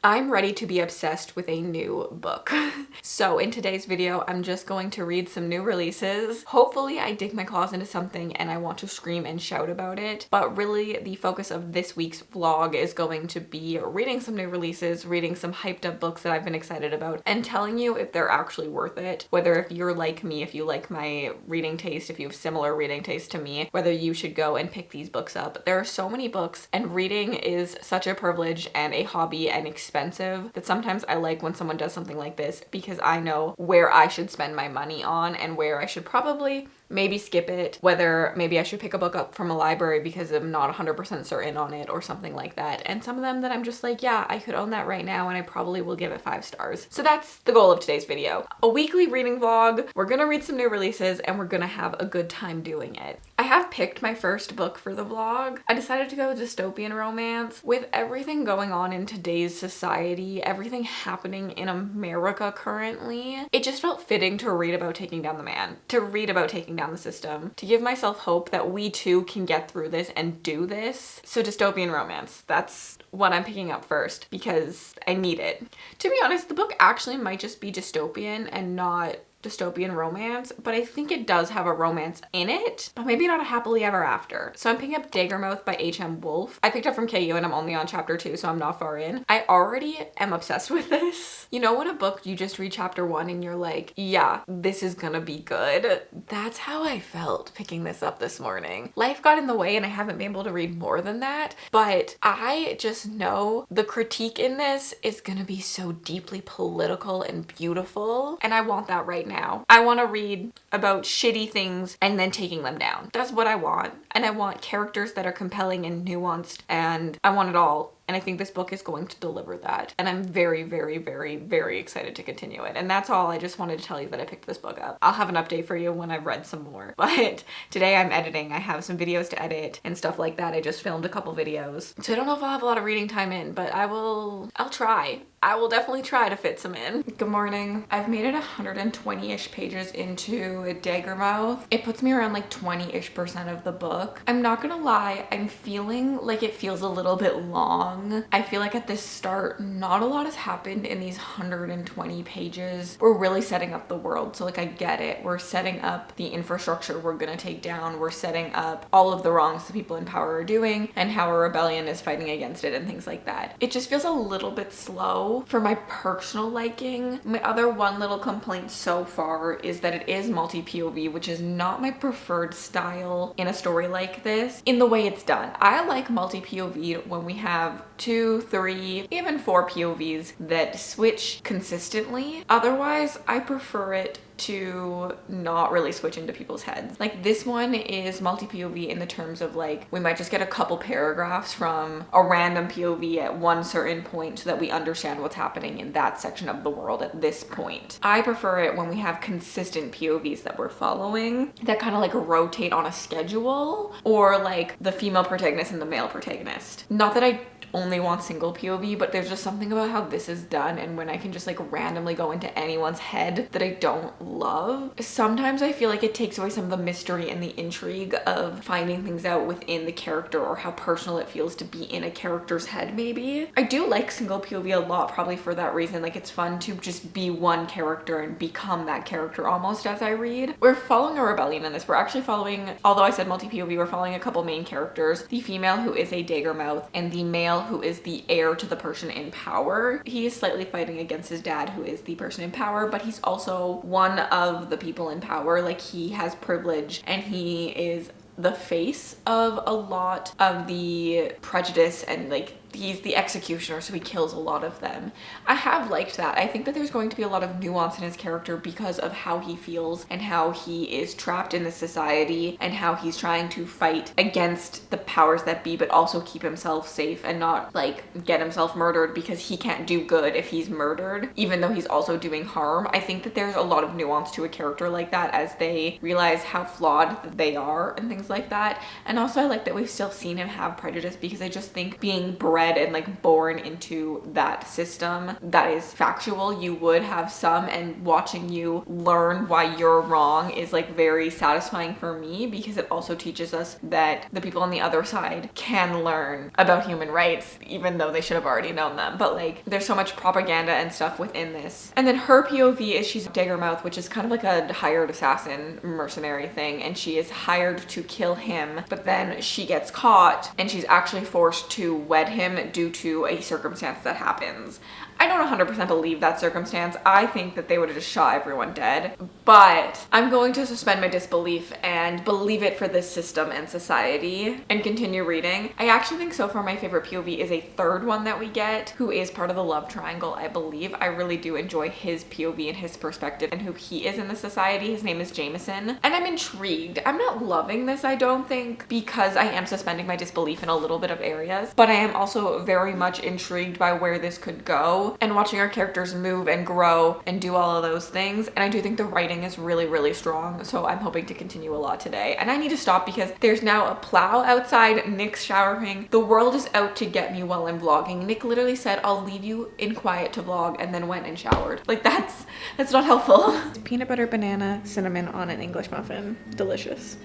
I'm ready to be obsessed with a new book. So in today's video, I'm just going to read some new releases. Hopefully I dig my claws into something and I want to scream and shout about it. But really the focus of this week's vlog is going to be reading some new releases, reading some hyped up books that I've been excited about, and telling you if they're actually worth it. Whether if you're like me, if you like my reading taste, if you have similar reading taste to me, whether you should go and pick these books up. There are so many books, and reading is such a privilege and a hobby and expensive that sometimes I like when someone does something like this because I know where I should spend my money on and where I should probably maybe skip it, whether maybe I should pick a book up from a library because I'm not 100% certain on it or something like that. And some of them that I'm just like, yeah, I could own that right now and I probably will give it 5 stars. So that's the goal of today's video. A weekly reading vlog. We're gonna read some new releases and we're gonna have a good time doing it. I have picked my first book for the vlog. I decided to go dystopian romance. With everything going on in today's society, everything happening in America currently, it just felt fitting to read about taking down the man, to read about taking down the system, to give myself hope that we too can get through this and do this. So dystopian romance, that's what I'm picking up first because I need it. To be honest, the book actually might just be dystopian and not dystopian romance, but I think it does have a romance in it, but maybe not a happily ever after. So I'm picking up Daggermouth by H.M. Wolfe. I picked up from KU and I'm only on chapter 2, so I'm not far in. I already am obsessed with this. You know when a book you just read chapter 1 and you're like, yeah, this is gonna be good? That's how I felt picking this up this morning. Life got in the way and I haven't been able to read more than that, but I just know the critique in this is gonna be so deeply political and beautiful, and I want that right now. I want to read about shitty things and then taking them down. That's what I want. And I want characters that are compelling and nuanced, and I want it all. And I think this book is going to deliver that. And I'm very, very, very, very excited to continue it. And that's all. I just wanted to tell you that I picked this book up. I'll have an update for you when I've read some more. But today I'm editing. I have some videos to edit and stuff like that. I just filmed a couple videos. So I don't know if I'll have a lot of reading time in, but I'll try. I will definitely try to fit some in. Good morning. I've made it 120-ish pages into Daggermouth. It puts me around like 20-ish% of the book. I'm not gonna lie, I'm feeling like it feels a little bit long. I feel like at this start, not a lot has happened in these 120 pages. We're really setting up the world. So like I get it. We're setting up the infrastructure we're gonna take down. We're setting up all of the wrongs the people in power are doing and how a rebellion is fighting against it and things like that. It just feels a little bit slow for my personal liking. My other one little complaint so far is that it is multi-POV, which is not my preferred style in a story like this in the way it's done. I like multi-POV when we have 2, 3, even 4 POVs that switch consistently. Otherwise, I prefer it to not really switch into people's heads. Like this one is multi-POV in the terms of like, we might just get a couple paragraphs from a random POV at one certain point so that we understand what's happening in that section of the world at this point. I prefer it when we have consistent POVs that we're following that kind of like rotate on a schedule, or like the female protagonist and the male protagonist. Not that I only want single POV, but there's just something about how this is done and when I can just like randomly go into anyone's head that I don't love. Sometimes I feel like it takes away some of the mystery and the intrigue of finding things out within the character or how personal it feels to be in a character's head maybe. I do like single POV a lot, probably for that reason. Like it's fun to just be one character and become that character almost as I read. We're following a rebellion in this. We're actually following, although I said multi-POV, we're following a couple main characters. The female who is a Daggermouth and the male who is the heir to the person in power. He is slightly fighting against his dad who is the person in power, but he's also one of the people in power. Like he has privilege and he is the face of a lot of the prejudice and like he's the executioner, so he kills a lot of them. I have liked that. I think that there's going to be a lot of nuance in his character because of how he feels and how he is trapped in this society and how he's trying to fight against the powers that be, but also keep himself safe and not like get himself murdered because he can't do good if he's murdered, even though he's also doing harm. I think that there's a lot of nuance to a character like that as they realize how flawed they are and things like that. And also I like that we've still seen him have prejudice because I just think being brave bred and like born into that system that is factual. You would have some, and watching you learn why you're wrong is like very satisfying for me, because it also teaches us that the people on the other side can learn about human rights, even though they should have already known them. But like there's so much propaganda and stuff within this. And then her POV is she's Daggermouth, which is kind of like a hired assassin mercenary thing, and she is hired to kill him, but then she gets caught and she's actually forced to wed him due to a circumstance that happens. I don't 100% believe that circumstance. I think that they would have just shot everyone dead, but I'm going to suspend my disbelief and believe it for this system and society and continue reading. I actually think so far my favorite POV is a third one that we get, who is part of the love triangle, I believe. I really do enjoy his POV and his perspective and who he is in the society. His name is Jameson, and I'm intrigued. I'm not loving this, I don't think, because I am suspending my disbelief in a little bit of areas, but I am also very much intrigued by where this could go and watching our characters move and grow and do all of those things. And I do think the writing is really, really strong, so I'm hoping to continue a lot today. And I need to stop because there's now a plow outside. Nick's showering. The world is out to get me while I'm vlogging. Nick literally said, I'll leave you in quiet to vlog, and then went and showered. Like that's not helpful. Peanut butter, banana, cinnamon on an English muffin. Delicious.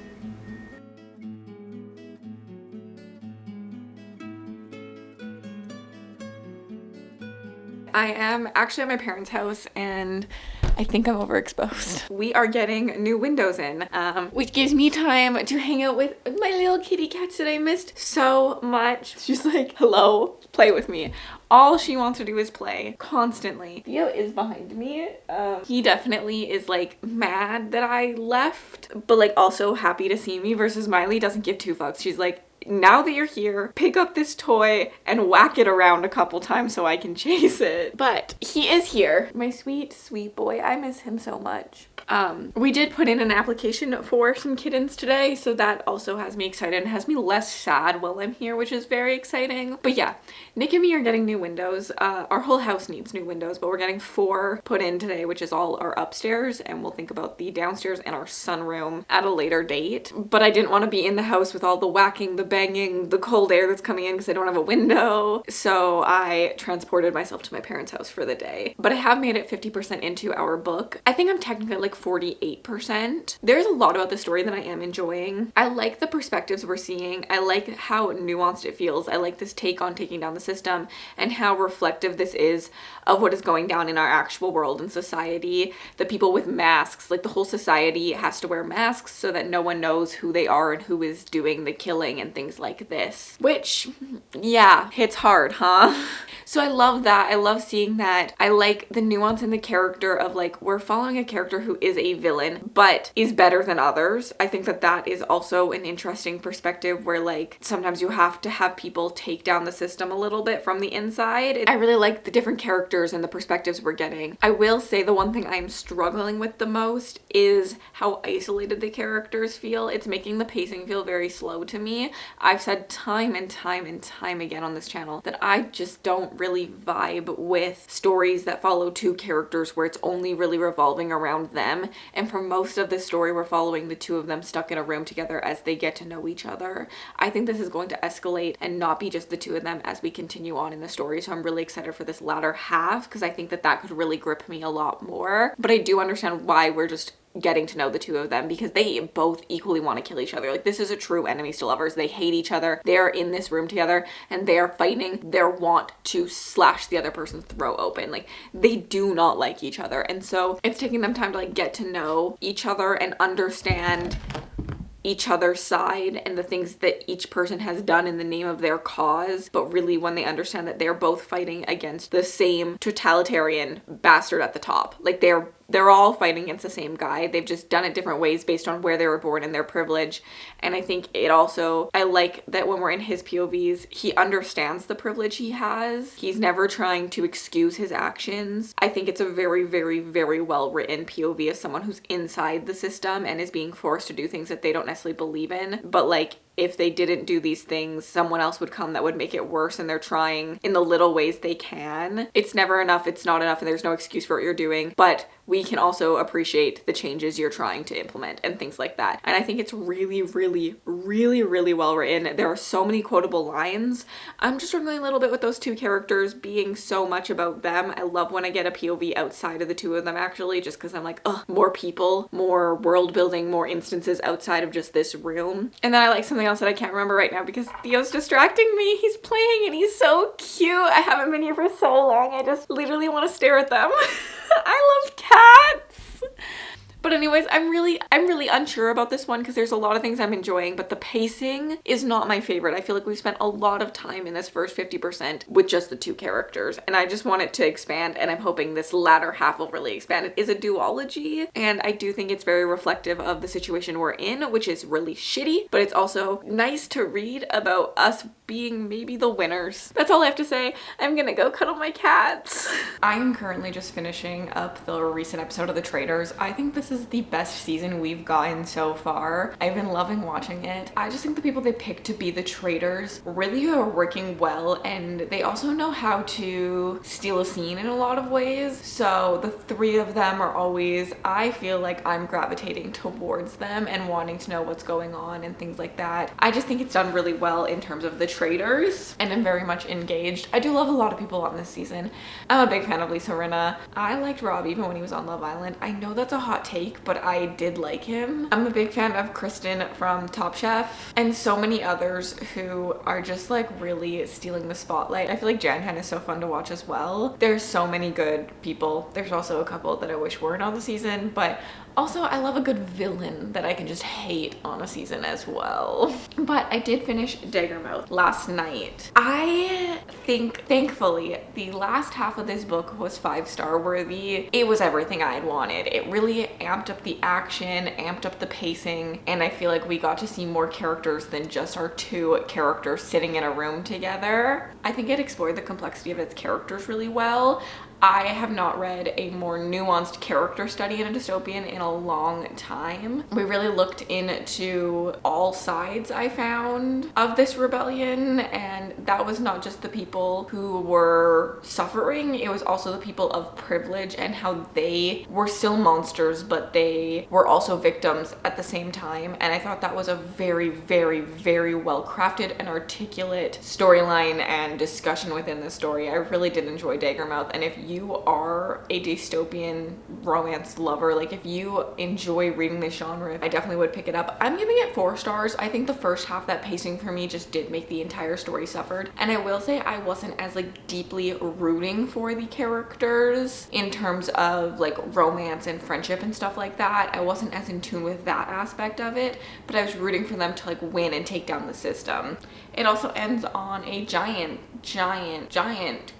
I am actually at my parents' house, and I think I'm overexposed. We are getting new windows in, which gives me time to hang out with my little kitty cats that I missed so much. She's like, hello, play with me. All she wants to do is play constantly. Theo is behind me. He definitely is like mad that I left, but like also happy to see me, versus Miley doesn't give two fucks. She's like, now that you're here, pick up this toy and whack it around a couple times so I can chase it. But he is here. My sweet, sweet boy. I miss him so much. We did put in an application for some kittens today, so that also has me excited and has me less sad while I'm here, which is very exciting. But yeah, Nick and me are getting new windows. Our whole house needs new windows, but we're getting 4 put in today, which is all our upstairs, and we'll think about the downstairs and our sunroom at a later date. But I didn't want to be in the house with all the whacking, the banging, the cold air that's coming in because I don't have a window. So I transported myself to my parents' house for the day. But I have made it 50% into our book. I think I'm technically like 48%. There's a lot about the story that I am enjoying. I like the perspectives we're seeing. I like how nuanced it feels. I like this take on taking down the system and how reflective this is of what is going down in our actual world and society. The people with masks, like the whole society has to wear masks so that no one knows who they are and who is doing the killing and things like this. Which, yeah, hits hard, huh? So I love that. I love seeing that. I like the nuance in the character of like, we're following a character who is a villain but is better than others. I think that that is also an interesting perspective where like sometimes you have to have people take down the system a little bit from the inside. I really like the different characters and the perspectives we're getting. I will say the one thing I'm struggling with the most is how isolated the characters feel. It's making the pacing feel very slow to me. I've said time and time and time again on this channel that I just don't really vibe with stories that follow 2 characters where it's only really revolving around them. And for most of the story, we're following the 2 of them stuck in a room together as they get to know each other. I think this is going to escalate and not be just the 2 of them as we continue on in the story. So I'm really excited for this latter half because I think that that could really grip me a lot more. But I do understand why we're just getting to know the 2 of them, because they both equally want to kill each other. Like, this is a true enemies to lovers. They hate each other. They're in this room together and they are fighting their want to slash the other person's throat open. Like, they do not like each other. And so it's taking them time to like get to know each other and understand each other's side and the things that each person has done in the name of their cause. But really, when they understand that they're both fighting against the same totalitarian bastard at the top, like they're all fighting against the same guy. They've just done it different ways based on where they were born and their privilege. And I think it also, I like that when we're in his POVs, he understands the privilege he has. He's never trying to excuse his actions. I think it's a very, very, very well written POV of someone who's inside the system and is being forced to do things that they don't necessarily believe in. But like, if they didn't do these things, someone else would come that would make it worse, and they're trying in the little ways they can. It's never enough, it's not enough, and there's no excuse for what you're doing, but we can also appreciate the changes you're trying to implement and things like that. And I think it's really, really, really, really well written. There are so many quotable lines. I'm just struggling a little bit with those two characters being so much about them. I love when I get a POV outside of the two of them, actually, just because I'm like, oh, more people, more world building, more instances outside of just this room. And then I like something else that I can't remember right now because Theo's distracting me. He's playing and he's so cute. I haven't been here for so long. I just literally want to stare at them. I love cats. But anyways, I'm really unsure about this one because there's a lot of things I'm enjoying, but the pacing is not my favorite. I feel like we've spent a lot of time in this first 50% with just the two characters, and I just want it to expand, and I'm hoping this latter half will really expand. It is a duology, and I do think it's very reflective of the situation we're in, which is really shitty, but it's also nice to read about us being maybe the winners. That's all I have to say. I'm gonna go cuddle my cats. I am currently just finishing up the recent episode of The Traitors. I think this is the best season we've gotten so far. I've been loving watching it. I just think the people they picked to be the traitors really are working well, and they also know how to steal a scene in a lot of ways. So the three of them are always, I feel like I'm gravitating towards them and wanting to know what's going on and things like that. I just think it's done really well in terms of the traitors, and I'm very much engaged. I do love a lot of people on this season. I'm a big fan of Lisa Rinna. I liked Rob even when he was on Love Island. I know that's a hot take, but I did like him. I'm a big fan of Kristen from Top Chef and so many others who are just like really stealing the spotlight. I feel like Jan is so fun to watch as well. There's so many good people. There's also a couple that I wish weren't on the season, but also I love a good villain that I can just hate on a season as well. But I did finish Daggermouth last night. I think, thankfully, the last half of this book was 5-star worthy. It was everything I had wanted. It really amped up the action, amped up the pacing, and I feel like we got to see more characters than just our two characters sitting in a room together. I think it explored the complexity of its characters really well. I have not read a more nuanced character study in a dystopian in a long time. We really looked into all sides, I found, of this rebellion, and that was not just the people who were suffering, it was also the people of privilege and how they were still monsters, but they were also victims at the same time. And I thought that was a very, very, very well crafted and articulate storyline and discussion within the story. I really did enjoy Daggermouth, and if you are a dystopian romance lover, like if you enjoy reading this genre, I definitely would pick it up. I'm giving it 4 stars. I think the first half, that pacing for me just did make the entire story suffered. And I will say I wasn't as like deeply rooting for the characters in terms of like romance and friendship and stuff like that. I wasn't as in tune with that aspect of it, but I was rooting for them to like win and take down the system. It also ends on a giant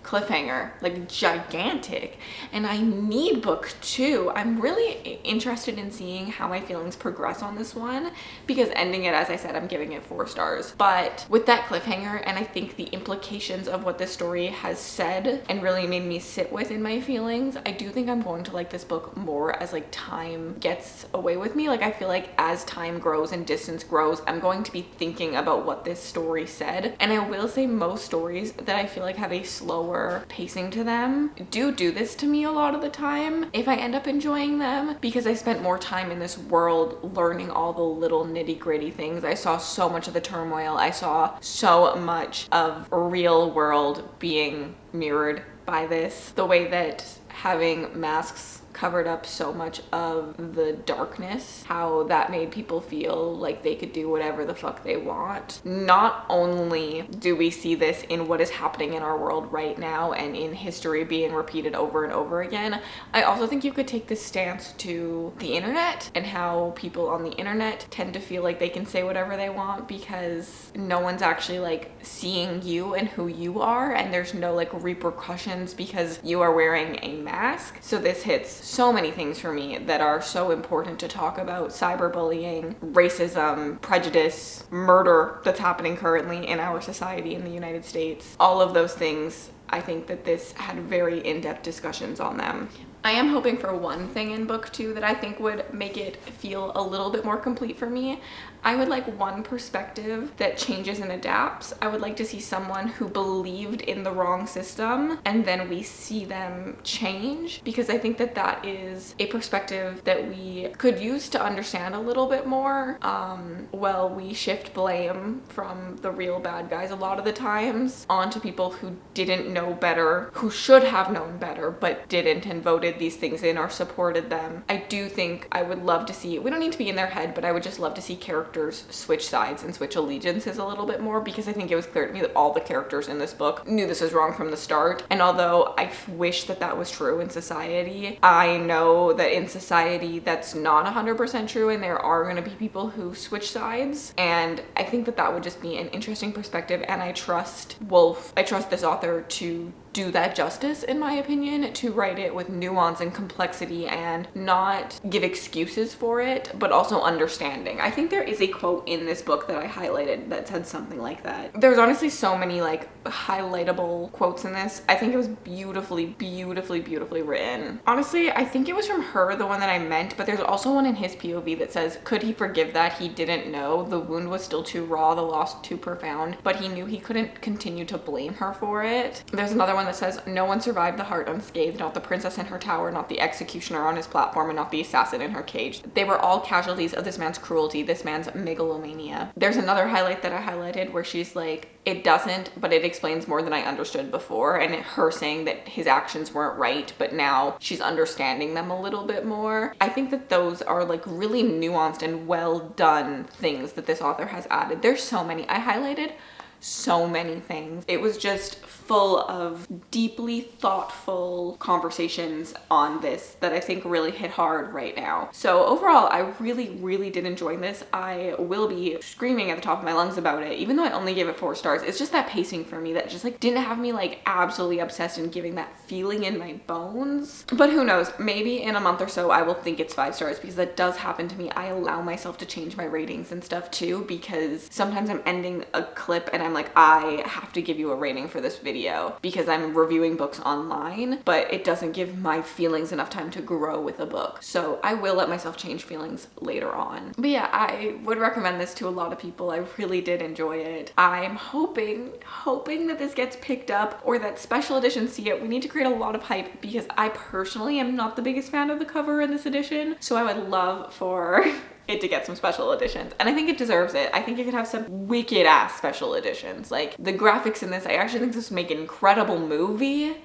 cliffhanger, like gigantic, and I need book 2. I'm really interested in seeing how my feelings progress on this one, because ending it, as I said, I'm giving it 4 stars. But with that cliffhanger, and I think the implications of what this story has said and really made me sit with in my feelings, I do think I'm going to like this book more as like time gets away with me. Like I feel like as time grows and distance grows, I'm going to be thinking about what this story said. And I will say most stories that I feel like have a slower pacing to them do this to me a lot of the time if I end up enjoying them, because I spent more time in this world learning all the little nitty-gritty things. I saw so much of the turmoil. I saw so much of real world being mirrored by this. The way that having masks covered up so much of the darkness, how that made people feel like they could do whatever the fuck they want. Not only do we see this in what is happening in our world right now and in history being repeated over and over again, I also think you could take this stance to the internet and how people on the internet tend to feel like they can say whatever they want because no one's actually like seeing you and who you are, and there's no like repercussions because you are wearing a mask. So this hits so many things for me that are so important to talk about: cyberbullying, racism, prejudice, murder that's happening currently in our society in the United States. All of those things, I think that this had very in-depth discussions on them. I am hoping for one thing in book 2 that I think would make it feel a little bit more complete for me. I would like one perspective that changes and adapts. I would like to see someone who believed in the wrong system and then we see them change, because I think that that is a perspective that we could use to understand a little bit more. Well, we shift blame from the real bad guys a lot of the times onto people who didn't know better, who should have known better but didn't and voted these things in or supported them. I do think I would love to see, we don't need to be in their head, but I would just love to see characters switch sides and switch allegiances a little bit more, because I think it was clear to me that all the characters in this book knew this was wrong from the start. And although I wish that that was true in society, I know that in society that's not 100% true, and there are going to be people who switch sides. And I think that that would just be an interesting perspective, and I trust this author to do that justice, in my opinion, to write it with nuance and complexity and not give excuses for it, but also understanding. I think there is a quote in this book that I highlighted that said something like that. There's honestly so many like highlightable quotes in this. I think it was beautifully written. Honestly, I think it was from her, the one that I meant, but there's also one in his POV that says, could he forgive that? He didn't know. The wound was still too raw, the loss too profound, but he knew he couldn't continue to blame her for it. There's another one that says, no one survived the heart unscathed, not the princess in her tower, not the executioner on his platform, and not the assassin in her cage. They were all casualties of this man's cruelty, this man's megalomania. There's another highlight that I highlighted where she's like, it doesn't, but it explains more than I understood before, and her saying that his actions weren't right, but now she's understanding them a little bit more. I think that those are like really nuanced and well done things that this author has added. There's so many. I highlighted so many things. It was just full of deeply thoughtful conversations on this that I think really hit hard right now. So overall, I really did enjoy this. I will be screaming at the top of my lungs about it, even though I only gave it 4 stars. It's just that pacing for me that just like didn't have me like absolutely obsessed and giving that feeling in my bones. But who knows, maybe in a month or so I will think it's 5 stars, because that does happen to me. I allow myself to change my ratings and stuff too, because sometimes I'm ending a clip and I'm like, I have to give you a rating for this video because I'm reviewing books online, but it doesn't give my feelings enough time to grow with a book. So I will let myself change feelings later on. But yeah, I would recommend this to a lot of people. I really did enjoy it. I'm hoping that this gets picked up, or that special editions see it. We need to create a lot of hype, because I personally am not the biggest fan of the cover in this edition. So I would love for it to get some special editions, and I think it deserves it. I think it could have some wicked ass special editions. Like the graphics in this, I actually think this would make an incredible movie.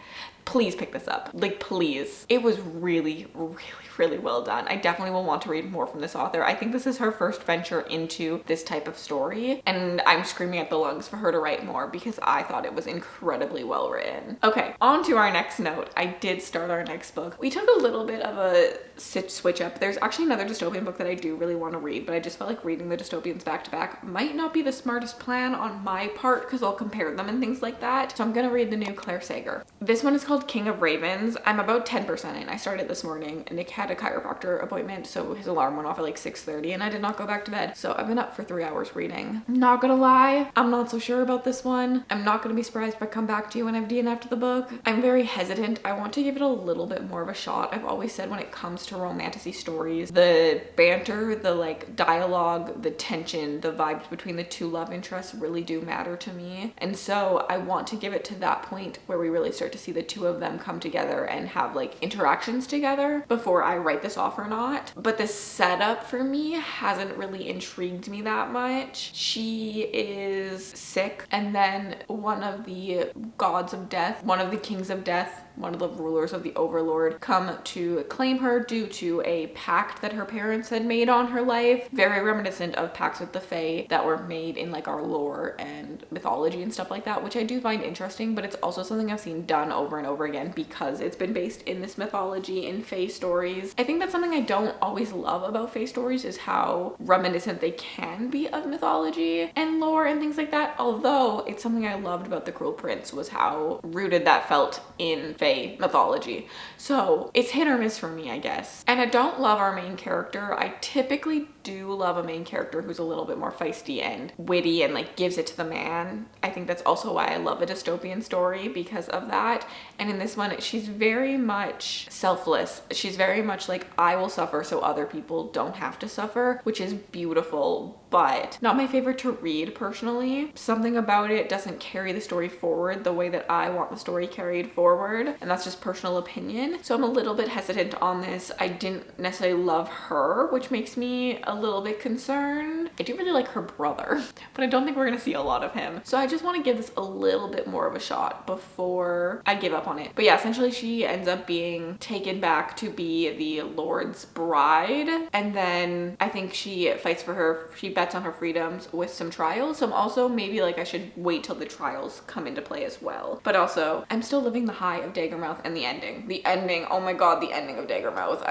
Please pick this up, like please. It was really well done. I definitely will want to read more from this author. I think this is her first venture into this type of story, and I'm screaming at the lungs for her to write more, because I thought it was incredibly well written. Okay, on to our next note. I did start our next book. We took a little bit of a switch up. There's actually another dystopian book that I do really want to read, but I just felt like reading the dystopians back to back might not be the smartest plan on my part, because I'll compare them and things like that. So I'm gonna read the new Claire Sager. This one is called King of Ravens. I'm about 10% in. I started this morning, and Nick had a chiropractor appointment, so his alarm went off at like 6:30 and I did not go back to bed. So I've been up for 3 hours reading. I'm not gonna lie, I'm not so sure about this one. I'm not gonna be surprised if I come back to you when I've DNF'd the book. I'm very hesitant. I want to give it a little bit more of a shot. I've always said when it comes to romantasy stories, the banter, the like dialogue, the tension, the vibes between the 2 love interests really do matter to me. And so I want to give it to that point where we really start to see the 2 of them come together and have like interactions together before I write this off or not. But the setup for me hasn't really intrigued me that much. She is sick, and then one of the gods of death, one of the kings of death, one of the rulers of the Overlord, come to claim her due to a pact that her parents had made on her life. Very reminiscent of pacts with the Fae that were made in like our lore and mythology and stuff like that, which I do find interesting, but it's also something I've seen done over and over again because it's been based in this mythology in Fae stories. I think that's something I don't always love about Fae stories, is how reminiscent they can be of mythology and lore and things like that. Although it's something I loved about The Cruel Prince, was how rooted that felt in Fae fae mythology. So it's hit or miss for me, I guess. And I don't love our main character. I typically do love a main character who's a little bit more feisty and witty and like gives it to the man. I think that's also why I love a dystopian story, because of that. And in this one, she's very much selfless. She's very much like, I will suffer so other people don't have to suffer, which is beautiful, but not my favorite to read personally. Something about it doesn't carry the story forward the way that I want the story carried forward, and that's just personal opinion. So I'm a little bit hesitant on this. I didn't necessarily love her, which makes me a little bit concerned. I do really like her brother, but I don't think we're gonna see a lot of him. So I just want to give this a little bit more of a shot before I give up on it. But yeah, essentially she ends up being taken back to be the Lord's bride, and then I think she fights for her, she bets on her freedoms with some trials. So I'm also maybe like I should wait till the trials come into play as well. But also I'm still living the high of Daggermouth and the ending. The ending, oh my god, the ending of Daggermouth.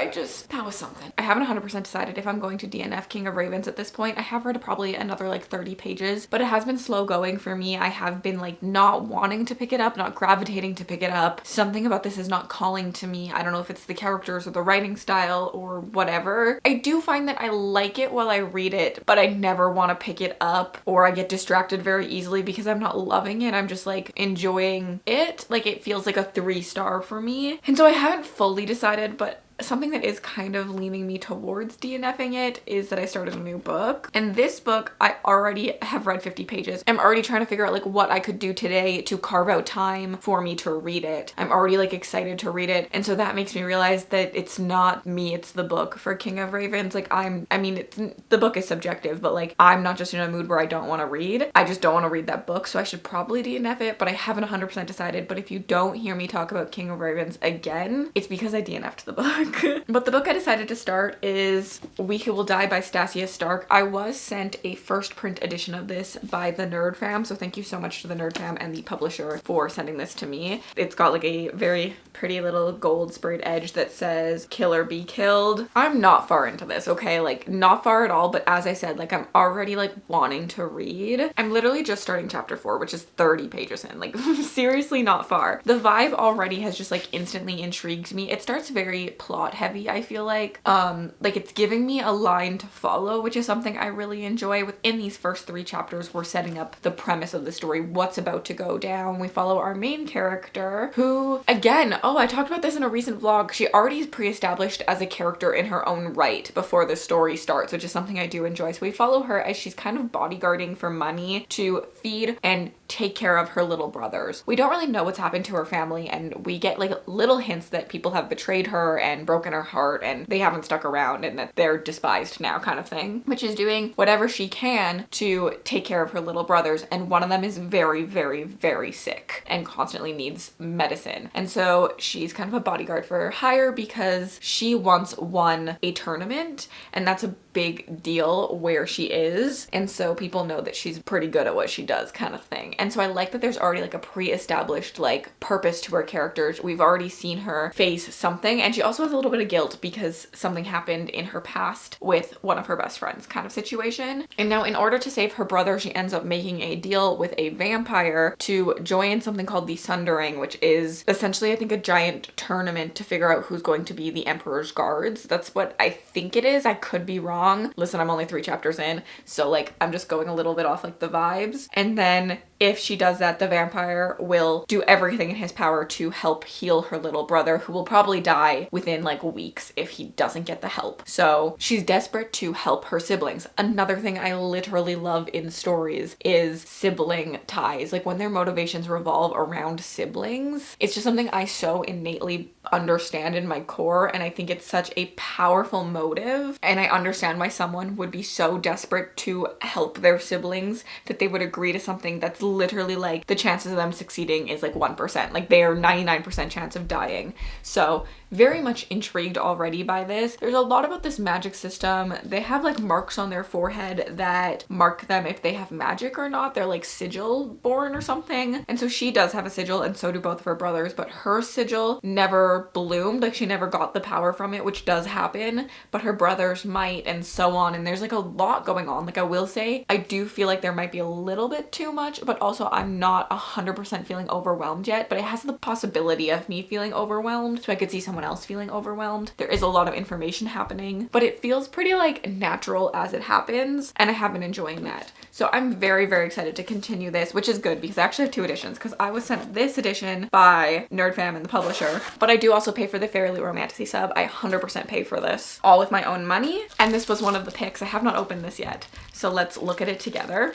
That was something. I haven't 100% decided if I'm going to DNF King of Ravens at this point. I have read probably another like 30 pages, but it has been slow going for me. I have been like not wanting to pick it up, not gravitating to pick it up. Something about this is not calling to me. I don't know if it's the characters or the writing style or whatever. I do find that I like it while I read it, but I never want to pick it up, or I get distracted very easily because I'm not loving it. I'm just like enjoying it. Like it feels like a 3-star for me. And so I haven't fully decided, but something that is kind of leaning me towards DNFing it is that I started a new book. And this book, I already have read 50 pages. I'm already trying to figure out like what I could do today to carve out time for me to read it. I'm already like excited to read it. And so that makes me realize that it's not me, it's the book for King of Ravens. Like the book is subjective, but like I'm not just in a mood where I don't want to read. I just don't want to read that book. So I should probably DNF it, but I haven't 100% decided. But if you don't hear me talk about King of Ravens again, it's because I DNF'd the book. But the book I decided to start is We Who Will Die by Stasia Stark. I was sent a first print edition of this by the Nerd Fam, so thank you so much to the Nerd Fam and the publisher for sending this to me. It's got like a very pretty little gold sprayed edge that says "Kill or Be Killed." I'm not far into this, okay? Like not far at all, but as I said, like I'm already like wanting to read. I'm literally just starting chapter 4, which is 30 pages in, like seriously not far. The vibe already has just like instantly intrigued me. It starts very plot heavy, I feel like it's giving me a line to follow, which is something I really enjoy. Within these first 3 chapters, we're setting up the premise of the story, what's about to go down. We follow our main character who, again, I talked about this in a recent vlog, she already is pre-established as a character in her own right before the story starts, which is something I do enjoy. So we follow her as she's kind of bodyguarding for money to feed and take care of her little brothers. We don't really know what's happened to her family, and we get like little hints that people have betrayed her and broken her heart and they haven't stuck around and that they're despised now, kind of thing. Which is doing whatever she can to take care of her little brothers, and one of them is very, very, very sick and constantly needs medicine. And so she's kind of a bodyguard for hire because she once won a tournament, and that's a big deal where she is, and so people know that she's pretty good at what she does, kind of thing. And so I like that there's already like a pre-established like purpose to her characters. We've already seen her face something, and she also has a little bit of guilt because something happened in her past with one of her best friends, kind of situation. And now in order to save her brother, she ends up making a deal with a vampire to join something called the Sundering, which is essentially I think a giant tournament to figure out who's going to be the Emperor's guards. That's what I think it is. I could be wrong. Listen, I'm only 3 chapters in, so like I'm just going a little bit off like the vibes. And then if she does that, the vampire will do everything in his power to help heal her little brother, who will probably die within like weeks if he doesn't get the help. So she's desperate to help her siblings. Another thing I literally love in stories is sibling ties. Like when their motivations revolve around siblings, it's just something I so innately understand in my core, and I think it's such a powerful motive. And I understand why someone would be so desperate to help their siblings that they would agree to something that's literally like the chances of them succeeding is like 1%. Like they are 99% chance of dying. So very much intrigued already by this. There's a lot about this magic system. They have like marks on their forehead that mark them if they have magic or not. They're like sigil born or something. And so she does have a sigil, and so do both of her brothers, but her sigil never bloomed. Like she never got the power from it, which does happen, but her brothers might, and so on. And there's like a lot going on. Like I will say, I do feel like there might be a little bit too much, but but also I'm not 100% feeling overwhelmed yet, but it has the possibility of me feeling overwhelmed, so I could see someone else feeling overwhelmed. There is a lot of information happening, but it feels pretty like natural as it happens, and I have been enjoying that. So I'm very, very excited to continue this, which is good because I actually have 2 editions, because I was sent this edition by NerdFam and the publisher, but I do also pay for the Fairy Loot Romantasy sub. I 100% pay for this, all with my own money, and this was one of the picks. I have not opened this yet, so let's look at it together.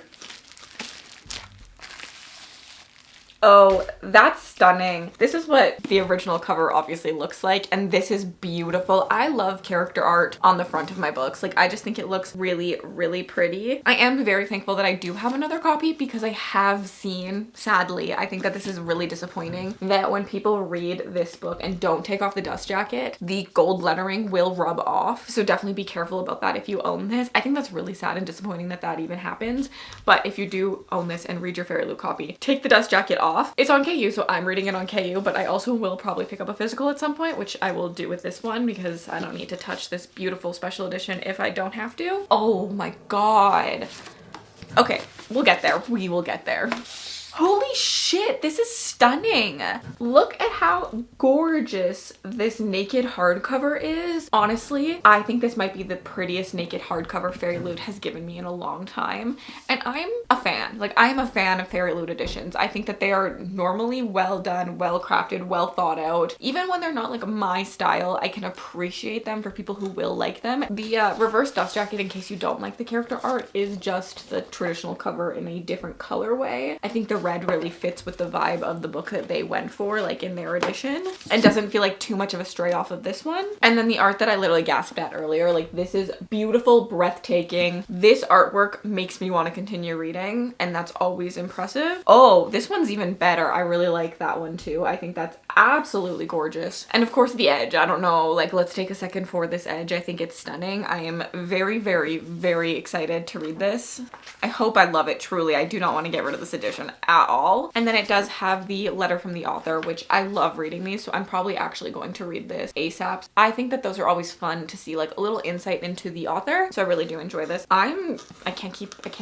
Oh, that's stunning. This is what the original cover obviously looks like, and this is beautiful. I love character art on the front of my books. Like, I just think it looks really, really pretty. I am very thankful that I do have another copy, because I have seen, sadly, I think that this is really disappointing, that when people read this book and don't take off the dust jacket, the gold lettering will rub off. So definitely be careful about that if you own this. I think that's really sad and disappointing that that even happens. But if you do own this and read your Fairy Loot copy, take the dust jacket off. It's on KU, so I'm reading it on KU, but I also will probably pick up a physical at some point, which I will do with this one, because I don't need to touch this beautiful special edition if I don't have to. Oh my god. Okay, we'll get there. We will get there. Holy shit, this is stunning. Look at how gorgeous this naked hardcover is. Honestly, I think this might be the prettiest naked hardcover Fairy Loot has given me in a long time. And I'm a fan. Like, I'm a fan of Fairy Loot editions. I think that they are normally well done, well crafted, well thought out. Even when they're not like my style, I can appreciate them for people who will like them. The reverse dust jacket, in case you don't like the character art, is just the traditional cover in a different colorway. I think the red really fits with the vibe of the book that they went for, like in their edition, and doesn't feel like too much of a stray off of this one. And then the art that I literally gasped at earlier, like, this is beautiful, breathtaking. This artwork makes me want to continue reading, and that's always impressive. Oh, this one's even better. I really like that one too. I think that's absolutely gorgeous. And of course the edge, I don't know, like, let's take a second for this edge. I think it's stunning. I am very, very, very excited to read this. I hope I love it, truly. I do not want to get rid of this edition at all. And then it does have the letter from the author, which I love reading these, so I'm probably actually going to read this ASAP. I think that those are always fun to see, like, a little insight into the author, so I really do enjoy this. I can't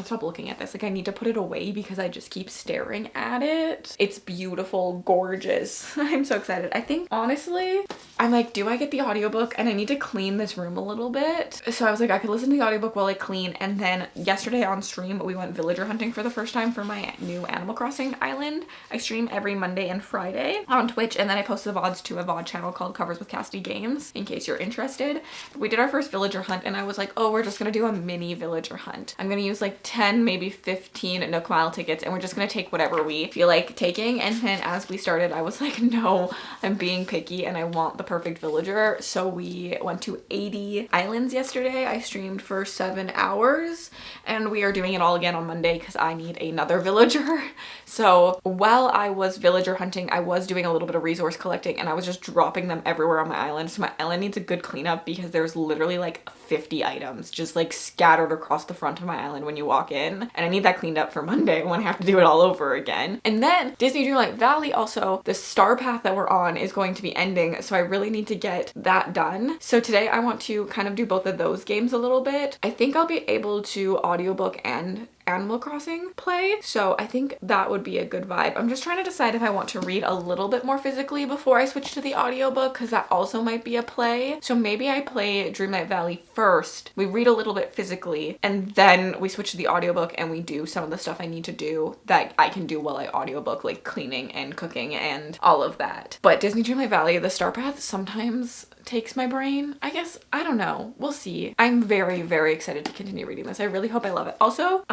stop looking at this. Like, I need to put it away because I just keep staring at it. It's beautiful, gorgeous. I'm so excited. I think, honestly, I'm like, do I get the audiobook? And I need to clean this room a little bit. So I was like, I could listen to the audiobook while I clean. And then yesterday on stream, we went villager hunting for the first time for my new Animal Crossing island. I stream every Monday and Friday on Twitch, and then I post the VODs to a VOD channel called Covers with Cassidy Games, in case you're interested. We did our first villager hunt, and I was like, oh, we're just gonna do a mini villager hunt. I'm gonna use like 10, maybe 15 Nook Mile tickets, and we're just gonna take whatever we feel like taking. And then as we started, I was like, no, I'm being picky and I want the perfect villager. So we went to 80 islands yesterday. I streamed for 7 hours, and we are doing it all again on Monday because I need another villager. So while I was villager hunting, I was doing a little bit of resource collecting, and I was just dropping them everywhere on my island. So my island needs a good cleanup because there's literally like 50 items just like scattered across the front of my island when you walk in, and I need that cleaned up for Monday when I have to do it all over again. And then Disney Dreamlight Valley, also the star path that we're on is going to be ending, so I really need to get that done. So today I want to kind of do both of those games a little bit. I think I'll be able to audiobook and Animal Crossing play, so I think that would be a good vibe. I'm just trying to decide if I want to read a little bit more physically before I switch to the audiobook, because that also might be a play. So maybe I play Dreamlight Valley first, we read a little bit physically, and then we switch to the audiobook and we do some of the stuff I need to do that I can do while I audiobook, like cleaning and cooking and all of that. But Disney Dreamlight Valley, the star path sometimes takes my brain, I guess. I don't know, we'll see. I'm very, very excited to continue reading this. I really hope I love it. Also,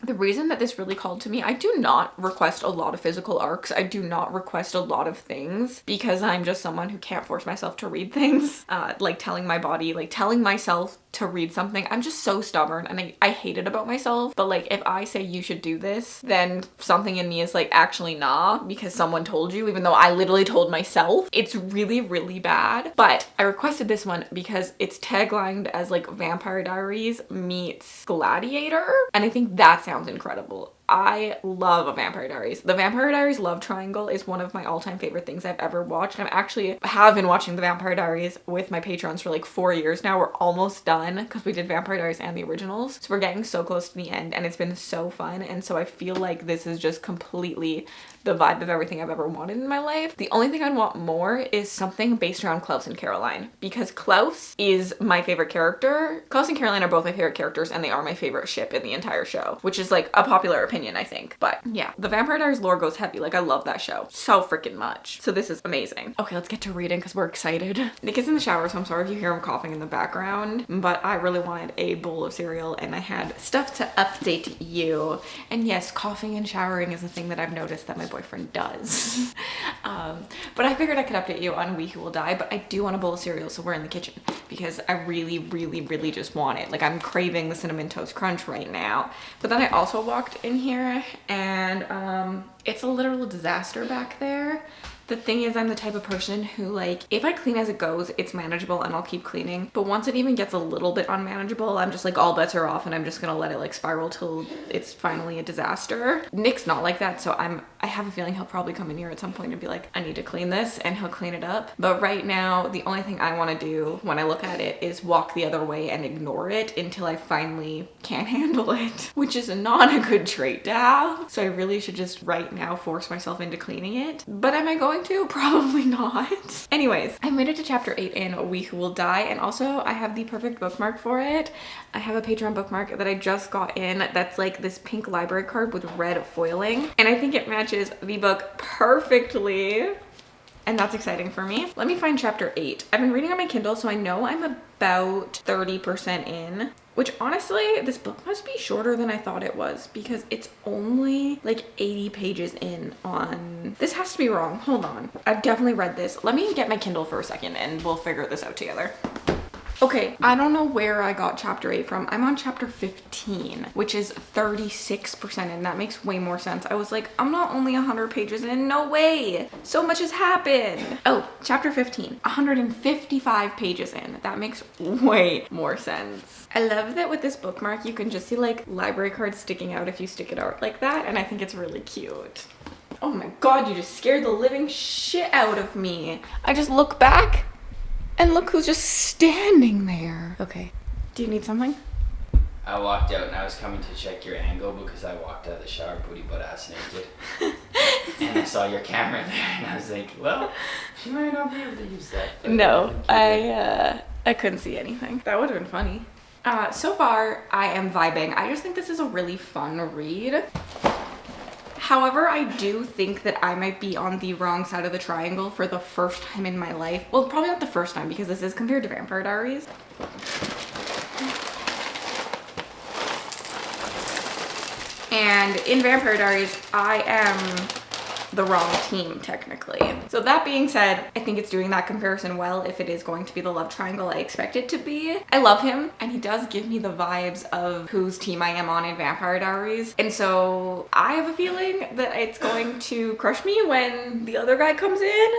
the reason that this really called to me, I do not request a lot of physical arcs. I do not request a lot of things because I'm just someone who can't force myself to read things. Like telling my body, like telling myself to read something. I'm just so stubborn, and I hate it about myself. But like, if I say you should do this, then something in me is like, actually nah, because someone told you, even though I literally told myself. It's really, really bad. But I requested this one because it's taglined as like Vampire Diaries meets Gladiator, and I think that sounds incredible. I love A Vampire Diaries. The Vampire Diaries love triangle is one of my all-time favorite things I've ever watched. I'm actually have been watching The Vampire Diaries with my patrons for like 4 years now. We're almost done because we did Vampire Diaries and the originals. So we're getting so close to the end and it's been so fun. And so I feel like this is just completely the vibe of everything I've ever wanted in my life. The only thing I'd want more is something based around Klaus and Caroline, because Klaus is my favorite character. Klaus and Caroline are both my favorite characters and they are my favorite ship in the entire show, which is like a popular opinion, I think. But yeah, the Vampire Diaries lore goes heavy. Like I love that show so freaking much. So this is amazing. Okay, let's get to reading because we're excited. Nick is in the shower, so I'm sorry if you hear him coughing in the background, but I really wanted a bowl of cereal and I had stuff to update you. And yes, coughing and showering is a thing that I've noticed that my boyfriend does. But I figured I could update you on We Who Will Die, but I do want a bowl of cereal, so we're in the kitchen because I really just want it. Like I'm craving the Cinnamon Toast Crunch right now. But then I also walked in here and it's a literal disaster back there. The thing is, I'm the type of person who, like, if I clean as it goes, it's manageable and I'll keep cleaning. But once it even gets a little bit unmanageable, I'm just like, all bets are off and I'm just gonna let it like spiral till it's finally a disaster. Nick's not like that, so I have a feeling he'll probably come in here at some point and be like, I need to clean this, and he'll clean it up. But right now, the only thing I want to do when I look at it is walk the other way and ignore it until I finally can't handle it, which is not a good trait to have. So I really should just right now force myself into cleaning it. But am I going to? Probably not. Anyways, I made it to chapter 8 in We Who Will Die, and also I have the perfect bookmark for it. I have a Patreon bookmark that I just got in that's like this pink library card with red foiling, and I think it matches the book perfectly. And that's exciting for me. Let me find chapter 8. I've been reading on my Kindle, so I know I'm about 30% in, which honestly, this book must be shorter than I thought it was because it's only like 80 pages in on... This has to be wrong. Hold on. I've definitely read this. Let me get my Kindle for a second and we'll figure this out together. Okay, I don't know where I got chapter 8 from. I'm on chapter 15, which is 36% in. That makes way more sense. I was like, I'm not only 100 pages in. No way. So much has happened. Oh, chapter 15, 155 pages in. That makes way more sense. I love that with this bookmark, you can just see like library cards sticking out if you stick it out like that. And I think it's really cute. Oh my God, you just scared the living shit out of me. I just look back and look who's just standing there. Okay, do you need something? I walked out and I was coming to check your angle because I walked out of the shower booty butt ass naked. And I saw your camera there and I was like, well, she might not be able to use that. No, I couldn't see anything. That would have been funny. So far, I am vibing. I just think this is a really fun read. However, I do think that I might be on the wrong side of the triangle for the first time in my life. Well, probably not the first time because this is compared to Vampire Diaries. And in Vampire Diaries, I am the wrong team technically. So that being said, I think it's doing that comparison well if it is going to be the love triangle I expect it to be. I love him and he does give me the vibes of whose team I am on in Vampire Diaries. And so I have a feeling that it's going to crush me when the other guy comes in.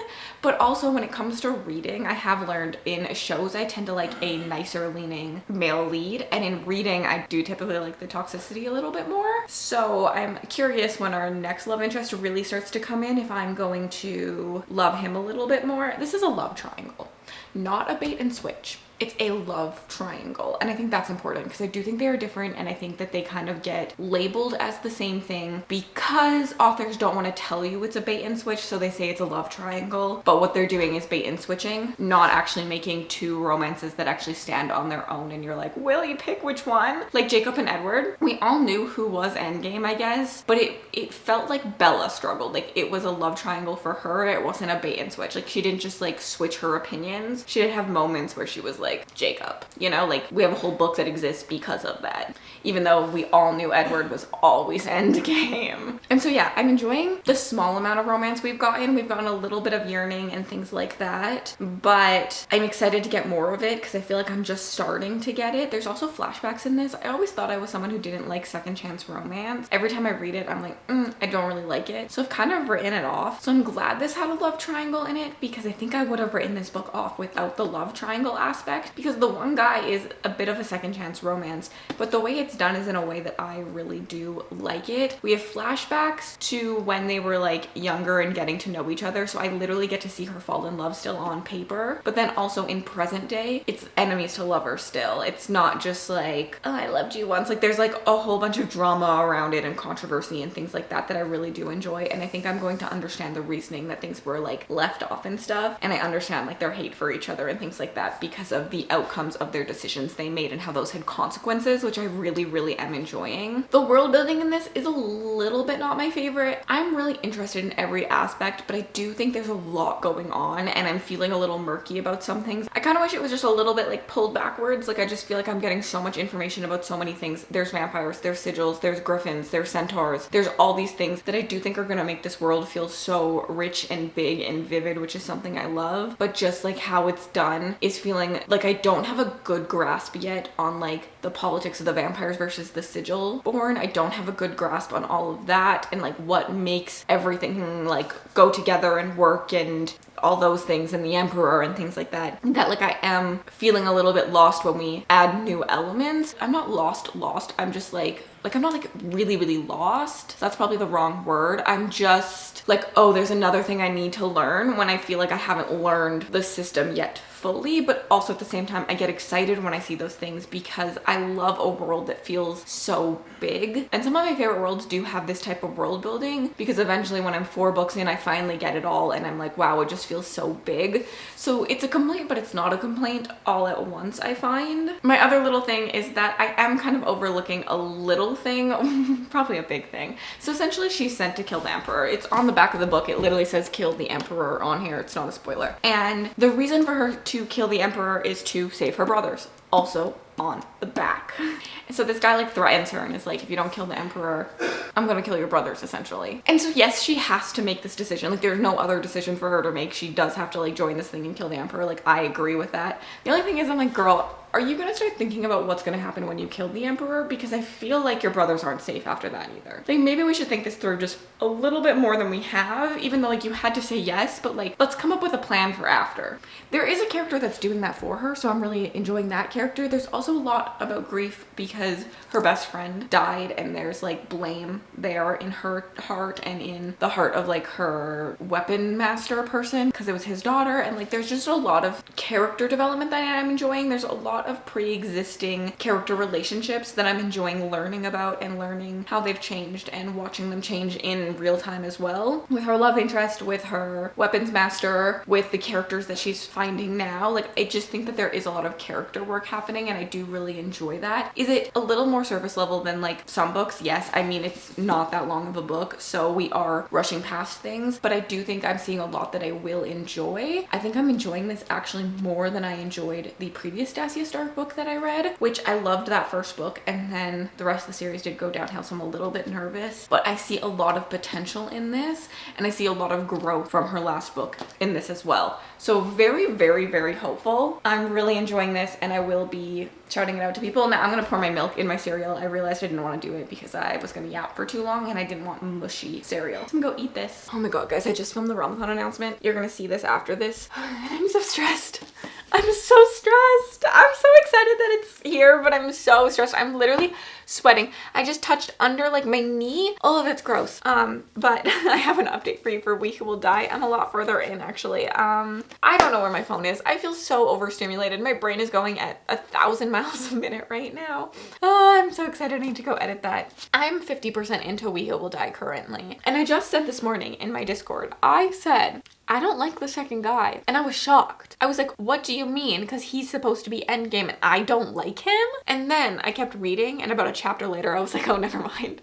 But also when it comes to reading, I have learned in shows I tend to like a nicer leaning male lead, and in reading I do typically like the toxicity a little bit more. So I'm curious when our next love interest really starts to come in if I'm going to love him a little bit more. This is a love triangle, not a bait and switch. It's a love triangle, and I think that's important because I do think they are different, and I think that they kind of get labeled as the same thing because authors don't want to tell you it's a bait and switch, so they say it's a love triangle, but what they're doing is bait and switching, not actually making two romances that actually stand on their own and you're like, will you pick which one? Like Jacob and Edward, we all knew who was endgame, I guess, but it felt like Bella struggled. Like it was a love triangle for her, it wasn't a bait and switch. Like she didn't just like switch her opinions. She did have moments where she was like Jacob, you know, like we have a whole book that exists because of that, even though we all knew Edward was always endgame. And so yeah, I'm enjoying the small amount of romance we've gotten. We've gotten a little bit of yearning and things like that, but I'm excited to get more of it because I feel like I'm just starting to get it. There's also flashbacks in this. I always thought I was someone who didn't like second chance romance. Every time I read it, I'm like, I don't really like it. So I've kind of written it off. So I'm glad this had a love triangle in it because I think I would have written this book off without the love triangle aspect. aspect, because the one guy is a bit of a second chance romance, but the way it's done is in a way that I really do like it. We have flashbacks to when they were like younger and getting to know each other, so I literally get to see her fall in love still on paper, but then also in present day, it's enemies to lovers still. It's not just like, oh, I loved you once. Like there's like a whole bunch of drama around it and controversy and things like that that I really do enjoy, and I think I'm going to understand the reasoning that things were like left off and stuff, and I understand like their hate for each other and things like that because of the outcomes of their decisions they made and how those had consequences, which I really am enjoying. The world building in this is a little bit not my favorite. I'm really interested in every aspect, but I do think there's a lot going on and I'm feeling a little murky about some things. I kind of wish it was just a little bit like pulled backwards. Like I just feel like I'm getting so much information about so many things. There's vampires, there's sigils, there's griffins, there's centaurs, there's all these things that I do think are gonna make this world feel so rich and big and vivid, which is something I love. But just like how it's done is feeling like I don't have a good grasp yet on like the politics of the vampires versus the sigil born. I don't have a good grasp on all of that and like what makes everything like go together and work and all those things, and the emperor and things like that like I am feeling a little bit lost when we add new elements. I'm not lost, I'm just like I'm not like really lost. That's probably the wrong word. I'm just like, oh, there's another thing I need to learn, when I feel like I haven't learned the system yet fully. But also at the same time, I get excited when I see those things because I love a world that feels so big. And some of my favorite worlds do have this type of world building, because eventually when I'm 4 books in, I finally get it all and I'm like, wow, it just feels so big. So it's a complaint, but it's not a complaint all at once, I find. My other little thing is that I am kind of overlooking a little thing, probably a big thing. So essentially she's sent to kill the emperor. It's on the back of the book. It literally says kill the emperor on here. It's not a spoiler. And the reason for her to kill the emperor is to save her brothers. Also on the back. And so this guy like threatens her and is like, if you don't kill the emperor, I'm gonna kill your brothers, essentially. And so yes, she has to make this decision. Like there's no other decision for her to make. She does have to like join this thing and kill the emperor. Like I agree with that. The only thing is I'm like, girl, are you gonna start thinking about what's gonna happen when you kill the emperor? Because I feel like your brothers aren't safe after that either. Like maybe we should think this through just a little bit more than we have, even though like you had to say yes, but like let's come up with a plan for after. There is a character that's doing that for her, so I'm really enjoying that character. There's also a lot about grief because her best friend died, and there's like blame there in her heart and in the heart of like her weapon master person, because it was his daughter. And like there's just a lot of character development that I'm enjoying. There's a lot of pre-existing character relationships that I'm enjoying learning about and learning how they've changed and watching them change in real time as well. With her love interest, with her weapons master, with the characters that she's finding now. Like I just think that there is a lot of character work happening and I do really enjoy that. Is it a little more surface level than like some books? Yes. I mean, it's not that long of a book, so we are rushing past things, but I do think I'm seeing a lot that I will enjoy. I think I'm enjoying this actually more than I enjoyed the previous Dacia Stark book that I read, which I loved that first book, and then the rest of the series did go downhill, so I'm a little bit nervous. But I see a lot of potential in this, and I see a lot of growth from her last book in this as well. So very hopeful. I'm really enjoying this, and I will be shouting it out to people. Now I'm gonna pour my milk in my cereal. I realized I didn't want to do it because I was gonna yap for too long and I didn't want mushy cereal. So I'm gonna go eat this. Oh my god, guys, I just filmed the Realmathon announcement. You're gonna see this after this. And I'm so stressed. I'm so stressed. I'm so excited that it's here, but I'm so stressed. I'm literally sweating. I just touched under like my knee. All of it's gross. But I have an update for you for We Who Will Die. I'm a lot further in actually. I don't know where my phone is. I feel so overstimulated. My brain is going at 1,000 miles a minute right now. Oh, I'm so excited. I need to go edit that. I'm 50% into We Who Will Die currently. And I just said this morning in my Discord, I said, I don't like the second guy. And I was shocked. I was like, what do you mean? Because he's supposed to be endgame and I don't like him? And then I kept reading, and about a chapter later, I was like, oh, never mind.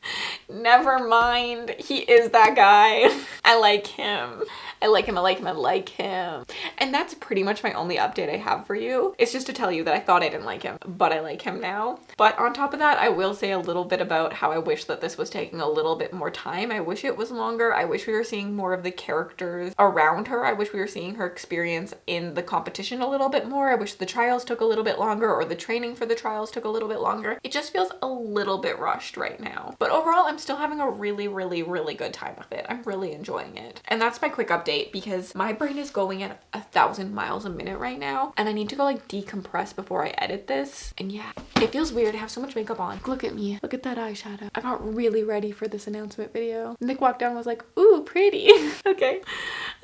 Never mind. He is that guy. I like him. I like him. I like him. I like him. And that's pretty much my only update I have for you. It's just to tell you that I thought I didn't like him, but I like him now. But on top of that, I will say a little bit about how I wish that this was taking a little bit more time. I wish it was longer. I wish we were seeing more of the characters around around her. I wish we were seeing her experience in the competition a little bit more. I wish the trials took a little bit longer, or the training for the trials took a little bit longer. It just feels a little bit rushed right now. But overall, I'm still having a really, really, really good time with it. I'm really enjoying it. And that's my quick update because my brain is going at 1,000 miles a minute right now, and I need to go like decompress before I edit this. And yeah, it feels weird to have so much makeup on. Look at me. Look at that eyeshadow. I got really ready for this announcement video. Nick walked down and was like, ooh, pretty. Okay.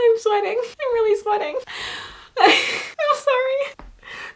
I'm sweating. I'm really sweating. I'm sorry.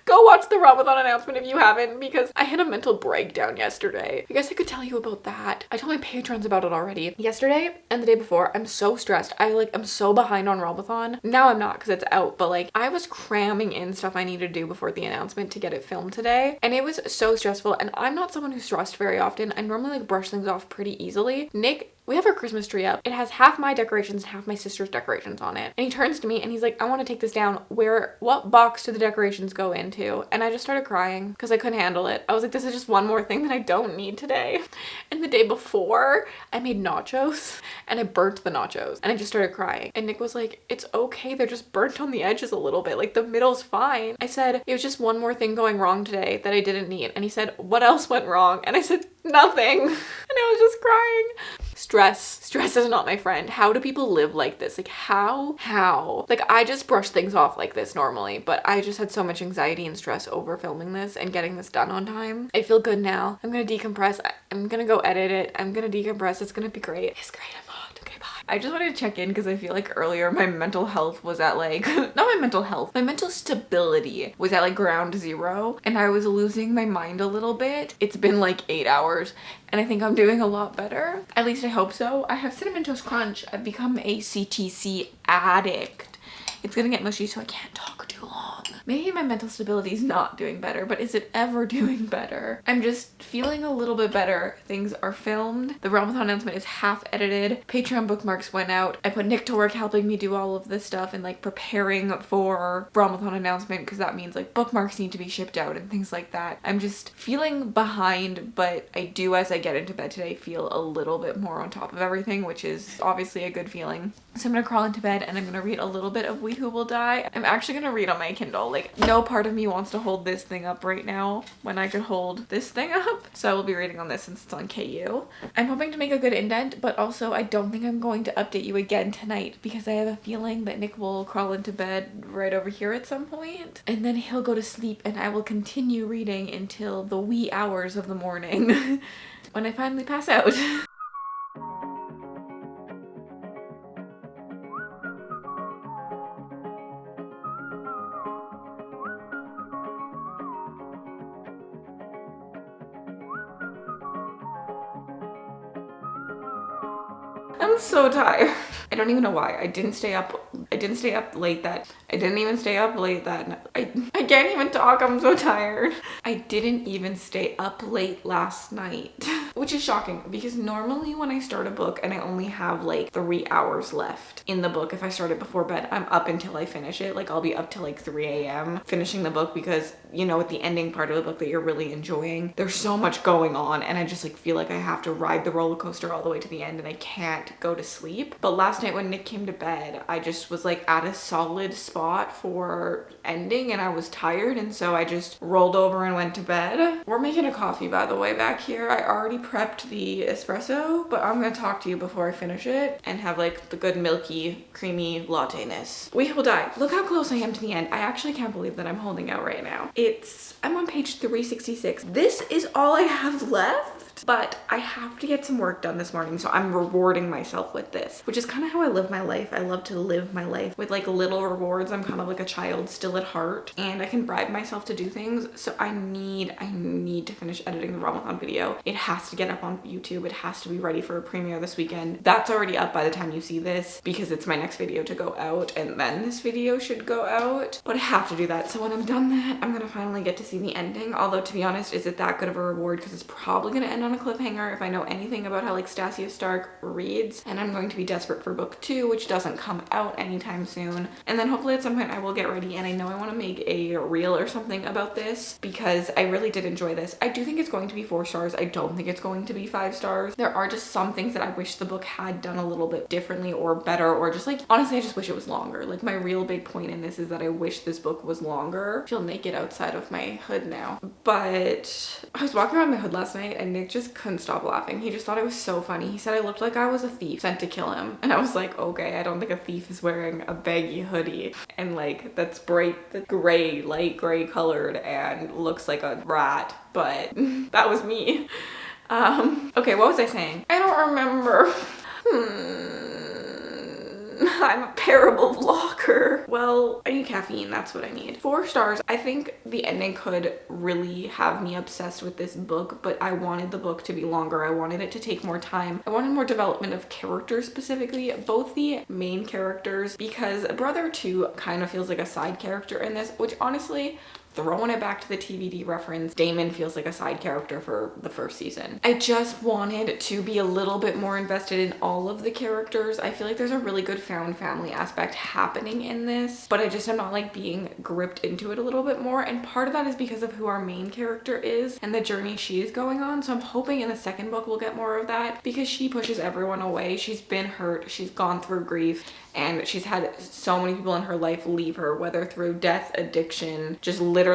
Go watch the Realmathon announcement if you haven't, because I had a mental breakdown yesterday. I guess I could tell you about that. I told my patrons about it already. Yesterday and the day before, I'm so stressed. I'm so behind on Realmathon. Now I'm not because it's out, but like I was cramming in stuff I need to do before the announcement to get it filmed today. And it was so stressful, and I'm not someone who's stressed very often. I normally like brush things off pretty easily. Nick, we have our Christmas tree up. It has half my decorations and half my sister's decorations on it. And he turns to me and he's like, I want to take this down. What box do the decorations go into? And I just started crying because I couldn't handle it. I was like, this is just one more thing that I don't need today. And the day before, I made nachos and I burnt the nachos and I just started crying. And Nick was like, it's okay. They're just burnt on the edges a little bit. Like the middle's fine. I said, it was just one more thing going wrong today that I didn't need. And he said, what else went wrong? And I said, nothing. And I was just crying. Stress is not my friend. How do people live like this? Like how? Like I just brush things off like this normally, but I just had so much anxiety and stress over filming this and getting this done on time. I feel good now. I'm gonna decompress. I'm gonna go edit it. I'm gonna decompress. It's gonna be great. It's great. I'm hot. Okay, bye. I just wanted to check in because I feel like earlier my mental health was at like, not my mental health, my mental stability was at like ground zero, and I was losing my mind a little bit. It's been like 8 hours. And I think I'm doing a lot better. At least I hope so. I have Cinnamon Toast Crunch. I've become a CTC addict. It's gonna get mushy, so I can't talk too long. Maybe my mental stability is not doing better, but is it ever doing better? I'm just feeling a little bit better. Things are filmed. The Realmathon announcement is half edited. Patreon bookmarks went out. I put Nick to work helping me do all of this stuff and like preparing for Realmathon announcement, because that means like bookmarks need to be shipped out and things like that. I'm just feeling behind, but I do, as I get into bed today, feel a little bit more on top of everything, which is obviously a good feeling. So I'm gonna crawl into bed and I'm gonna read a little bit of We Who Will Die. I'm actually gonna read on my Kindle. Like, no part of me wants to hold this thing up right now when I could hold this thing up. So I will be reading on this since it's on KU. I'm hoping to make a good indent, but also I don't think I'm going to update you again tonight because I have a feeling that Nick will crawl into bed right over here at some point, and then he'll go to sleep and I will continue reading until the wee hours of the morning when I finally pass out. I'm so tired. I don't even know why. I didn't stay up late that. I didn't even stay up late that night. I can't even talk. I'm so tired. I didn't even stay up late last night, which is shocking because normally when I start a book and I only have like 3 hours left in the book, if I start it before bed, I'm up until I finish it. Like I'll be up till like 3 a.m. finishing the book because, you know, at the ending part of the book that you're really enjoying, there's so much going on and I just like feel like I have to ride the roller coaster all the way to the end and I can't go to sleep. But last night when Nick came to bed, I just was like at a solid spot for ending and I was tired, and so I just rolled over and went to bed. We're making a coffee, by the way, back here. I already prepped the espresso, but I'm gonna talk to you before I finish it and have like the good milky, creamy latte-ness. We Will Die. Look how close I am to the end. I actually can't believe that I'm holding out right now. I'm on page 366. This is all I have left, but I have to get some work done this morning, so I'm rewarding myself with this, which is kind of how I live my life. I love to live my life with like little rewards. I'm kind of like a child still at heart, and I can bribe myself to do things. So I need to finish editing the Realmathon video. It has to get up on YouTube. It has to be ready for a premiere this weekend. That's already up by the time you see this because it's my next video to go out, and then this video should go out, but I have to do that. So when I'm done that, I'm gonna finally get to see the ending. Although, to be honest, is it that good of a reward? Because it's probably gonna end on on a cliffhanger if I know anything about how like Stasia Stark reads, and I'm going to be desperate for book 2, which doesn't come out anytime soon. And then hopefully at some point I will get ready, and I know I want to make a reel or something about this because I really did enjoy this. I do think it's going to be 4 stars. I don't think it's going to be 5 stars. There are just some things that I wish the book had done a little bit differently or better, or just like, honestly, I just wish it was longer. Like my real big point in this is that I wish this book was longer. I feel naked outside of my hood now. But I was walking around my hood last night and Nick just couldn't stop laughing. He just thought it was so funny. He said I looked like I was a thief sent to kill him. And I was like, okay, I don't think a thief is wearing a baggy hoodie and like that's bright gray, light gray colored and looks like a rat, but that was me. Okay, what was I saying? I don't remember. I'm a parable vlogger. Well, I need caffeine, that's what I need. 4 stars. I think the ending could really have me obsessed with this book, but I wanted the book to be longer. I wanted it to take more time. I wanted more development of characters, specifically both the main characters, because Brother 2 kind of feels like a side character in this, which honestly, throwing it back to the TVD reference, Damon feels like a side character for the first season. I just wanted to be a little bit more invested in all of the characters. I feel like there's a really good found family aspect happening in this, but I just am not like being gripped into it a little bit more. And part of that is because of who our main character is and the journey she is going on. So I'm hoping in the second book we'll get more of that because she pushes everyone away. She's been hurt, she's gone through grief, and she's had so many people in her life leave her, whether through death, addiction, just literally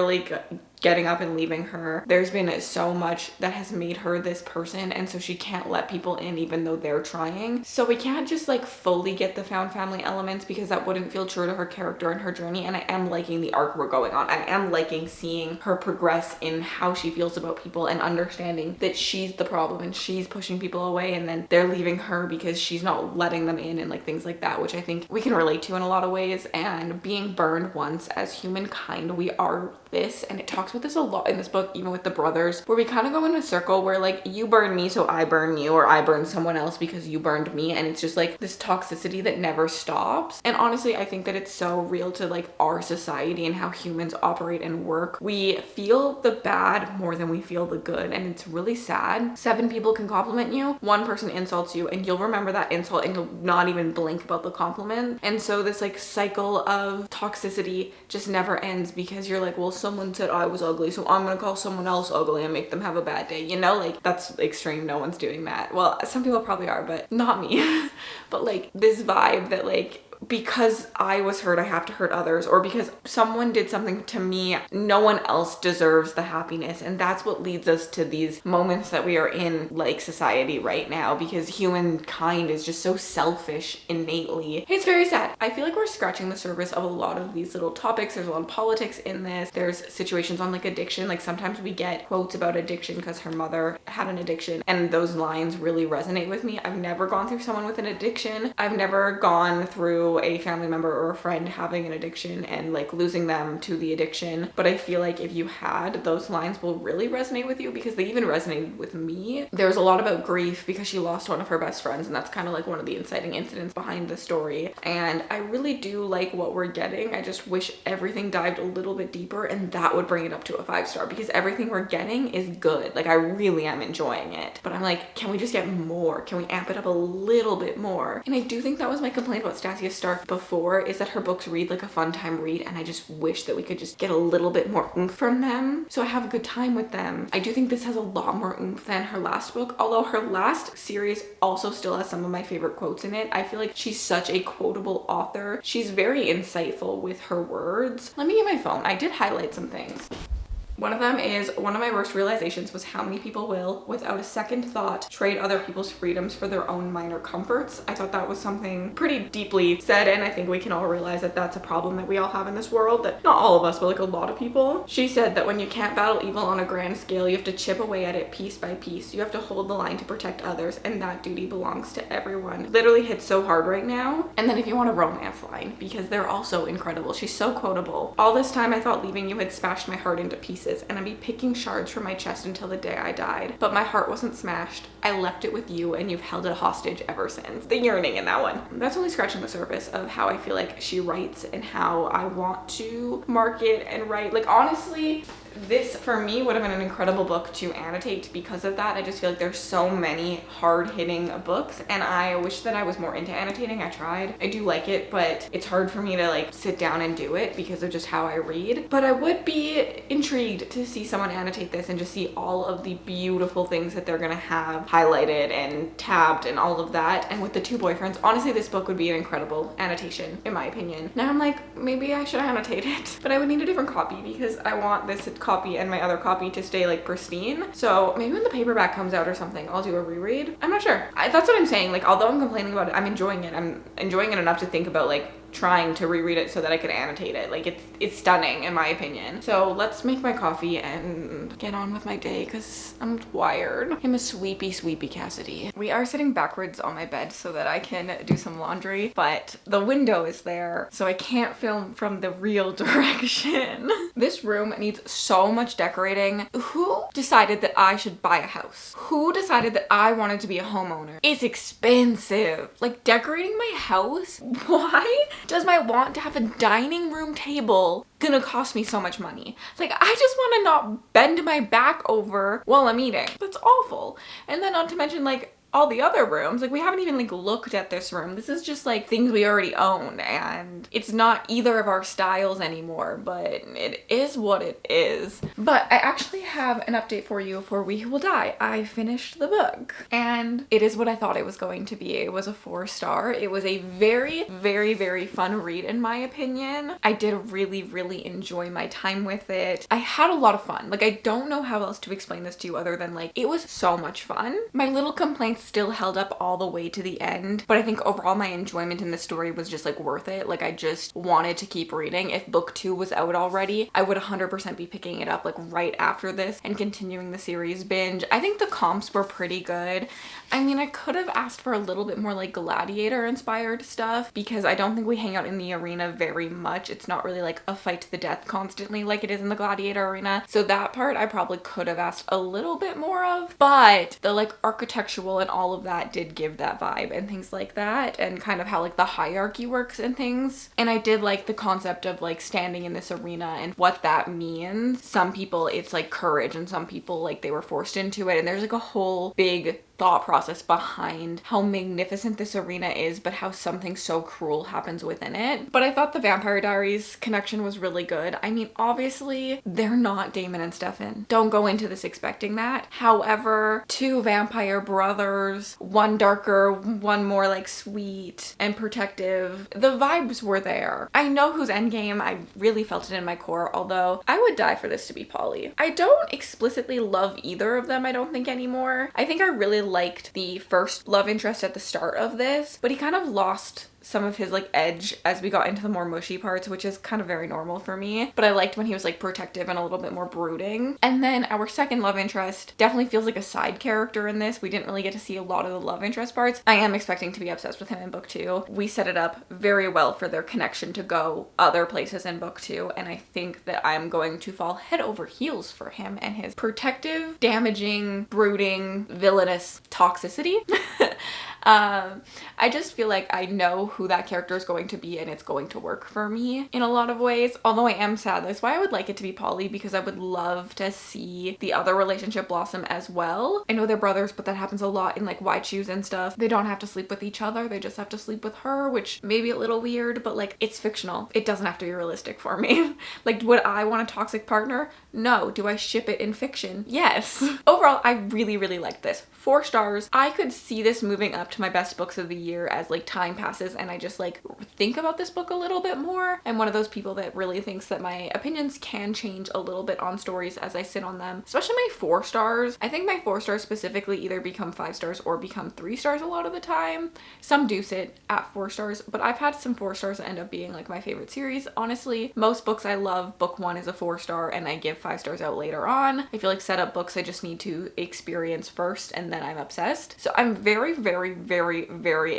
getting up and leaving her. There's been so much that has made her this person, and so she can't let people in even though they're trying. So we can't just like fully get the found family elements because that wouldn't feel true to her character and her journey. And I am liking the arc we're going on. I am liking seeing her progress in how she feels about people and understanding that she's the problem and she's pushing people away and then they're leaving her because she's not letting them in and like things like that, which I think we can relate to in a lot of ways. And being burned once as humankind, we are this, and it talks about this a lot in this book, even with the brothers, where we kind of go in a circle where like you burn me so I burn you, or I burn someone else because you burned me, and it's just like this toxicity that never stops. And honestly, I think that it's so real to like our society and how humans operate and work. We feel the bad more than we feel the good, and it's really sad. 7 people can compliment you, 1 person insults you, and you'll remember that insult and you'll not even blink about the compliment. And so this like cycle of toxicity just never ends because you're like, well, someone said I was ugly, so I'm gonna call someone else ugly and make them have a bad day, you know? Like that's extreme. No one's doing that. Well, some people probably are, but not me. But like this vibe that like because I was hurt, I have to hurt others, or because someone did something to me, no one else deserves the happiness. And that's what leads us to these moments that we are in like society right now, because humankind is just so selfish innately. It's very sad. I feel like we're scratching the surface of a lot of these little topics. There's a lot of politics in this. There's situations on like addiction. Like sometimes we get quotes about addiction because her mother had an addiction, and those lines really resonate with me. I've never gone through someone with an addiction. I've never gone through a family member or a friend having an addiction and like losing them to the addiction, but I feel like if you had, those lines will really resonate with you because they even resonated with me. There's a lot about grief because she lost one of her best friends, and that's kind of like one of the inciting incidents behind the story. And I really do like what we're getting. I just wish everything dived a little bit deeper, and that would bring it up to a 5 star because everything we're getting is good. Like I really am enjoying it, but I'm like, can we just get more? Can we amp it up a little bit more? And I do think that was my complaint about Stasia Stark before, is that her books read like a fun time read, and I just wish that we could just get a little bit more oomph from them so I have a good time with them. I do think this has a lot more oomph than her last book, although her last series also still has some of my favorite quotes in it. I feel like she's such a quotable author. She's very insightful with her words. Let me get my phone. I did highlight some things. One of them is, one of my worst realizations was how many people will, without a second thought, trade other people's freedoms for their own minor comforts. I thought that was something pretty deeply said, and I think we can all realize that that's a problem that we all have in this world, that not all of us, but like a lot of people. She said that when you can't battle evil on a grand scale, you have to chip away at it piece by piece. You have to hold the line to protect others, and that duty belongs to everyone. Literally hits so hard right now. And then if you want a romance line, because they're also incredible. She's so quotable. All this time I thought leaving you had smashed my heart into pieces, and I'd be picking shards from my chest until the day I died. But my heart wasn't smashed. I left it with you, and you've held it hostage ever since. The yearning in that one. That's only scratching the surface of how I feel like she writes and how I want to market and write. Like honestly, this for me would have been an incredible book to annotate because of that. I just feel like there's so many hard-hitting books, and I wish that I was more into annotating. I tried. I do like it, but it's hard for me to like sit down and do it because of just how I read. But I would be intrigued to see someone annotate this and just see all of the beautiful things that they're gonna have highlighted and tabbed and all of that. And with the two boyfriends, honestly, this book would be an incredible annotation in my opinion. Now I'm like, maybe I should annotate it, but I would need a different copy because I want this copy and my other copy to stay like pristine. So maybe when the paperback comes out or something, I'll do a reread. I'm not sure. That's what I'm saying. Like, although I'm complaining about it, I'm enjoying it. I'm enjoying it enough to think about like trying to reread it so that I could annotate it. Like, it's stunning in my opinion. So let's make my coffee and get on with my day because I'm tired. I'm a sleepy Cassidy. We are sitting backwards on my bed so that I can do some laundry, but the window is there, so I can't film from the real direction. This room needs so much decorating. Who decided that I should buy a house? Who decided that I wanted to be a homeowner? It's expensive. Like, decorating my house? Why does my want to have a dining room table gonna cost me so much money? Like, I just want to not bend my back over while I'm eating. That's awful. And then not to mention like all the other rooms, like we haven't even like looked at this room. This is just like things we already own, and it's not either of our styles anymore, but it is what it is. But I actually have an update for you for We Who Will Die. I finished the book and it is what I thought it was going to be. It was a 4-star. It was a very fun read in my opinion. I did really enjoy my time with it. I had a lot of fun. Like, I don't know how else to explain this to you other than like it was so much fun. My little complaints still held up all the way to the end, but I think overall my enjoyment in the story was just like worth it. Like, I just wanted to keep reading. If book 2 was out already, I would 100% be picking it up like right after this and continuing the series binge. I think the comps were pretty good. I mean, I could have asked for a little bit more like Gladiator inspired stuff because I don't think we hang out in the arena very much. It's not really like a fight to the death constantly like it is in the Gladiator arena. So that part I probably could have asked a little bit more of, but the like architectural and all of that did give that vibe and things like that, and kind of how like the hierarchy works and things. And I did like the concept of like standing in this arena and what that means. Some people it's like courage, and some people like they were forced into it, and there's like a whole big thought process behind how magnificent this arena is, but how something so cruel happens within it. But I thought the Vampire Diaries connection was really good. I mean, obviously they're not Damon and Stefan. Don't go into this expecting that. However, two vampire brothers, one darker, one more like sweet and protective. The vibes were there. I know who's endgame. I really felt it in my core, although I would die for this to be Polly. I don't explicitly love either of them, I don't think, anymore. I think I really liked the first love interest at the start of this, but he kind of lost some of his like edge as we got into the more mushy parts, which is kind of very normal for me. But I liked when he was like protective and a little bit more brooding. And then our second love interest definitely feels like a side character in this. We didn't really get to see a lot of the love interest parts. I am expecting to be obsessed with him in book 2. We set it up very well for their connection to go other places in book 2, and I think that I'm going to fall head over heels for him and his protective, damaging, brooding, villainous toxicity. I just feel like I know who that character is going to be, and it's going to work for me in a lot of ways. Although I am sad. That's why I would like it to be Polly, because I would love to see the other relationship blossom as well. I know they're brothers, but that happens a lot in like Why Choose and stuff. They don't have to sleep with each other. They just have to sleep with her, which may be a little weird, but like it's fictional. It doesn't have to be realistic for me. Like, would I want a toxic partner? No. Do I ship it in fiction? Yes. Overall, I really liked this. 4 stars. I could see this moving up to my best books of the year as like time passes and I just like think about this book a little bit more. I'm one of those people that really thinks that my opinions can change a little bit on stories as I sit on them, especially my 4 stars. I think my 4 stars specifically either become 5 stars or become 3 stars a lot of the time. Some do sit at 4 stars, but I've had some 4 stars end up being like my favorite series. Honestly, most books I love, book 1 is a 4 star and I give 5 stars out later on. I feel like setup books I just need to experience first and then I'm obsessed. So I'm very